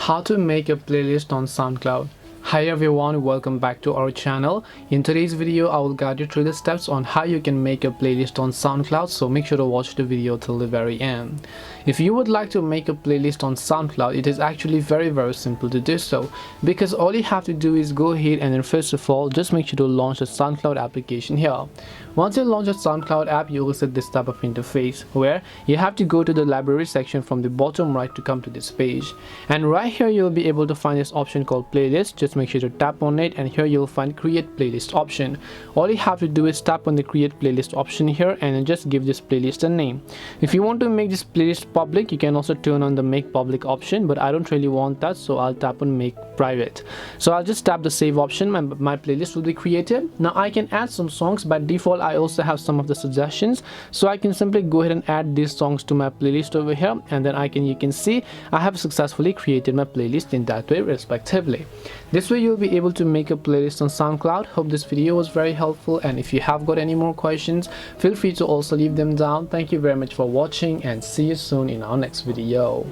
How to make a playlist on SoundCloud. Hi everyone, welcome back to our channel. In today's video I will guide you through the steps on how you can make a playlist on SoundCloud, so make sure to watch the video till the very end. If you would like to make a playlist on SoundCloud, it is actually very simple to do so, because all you have to do is go ahead and then first of all just make sure to launch the SoundCloud application here. Once you launch the SoundCloud app, you will see this type of interface where you have to go to the library section from the bottom right to come to this page, and right here you'll be able to find this option called playlist. Just make sure to tap on it, and here you'll find create playlist option. All you have to do is tap on the create playlist option here and then just give this playlist a name. If you want to make this playlist public, you can also turn on the make public option, but I don't really want that, so I'll tap on make private. So I'll just tap the save option. My playlist will be created. Now I can add some songs. By default I also have some of the suggestions, so I can simply go ahead and add these songs to my playlist over here, and then you can see I have successfully created my playlist in that way respectively. This way you'll be able to make a playlist on SoundCloud. Hope this video was very helpful, and if you have got any more questions, feel free to also leave them down. Thank you very much for watching, and see you soon in our next video.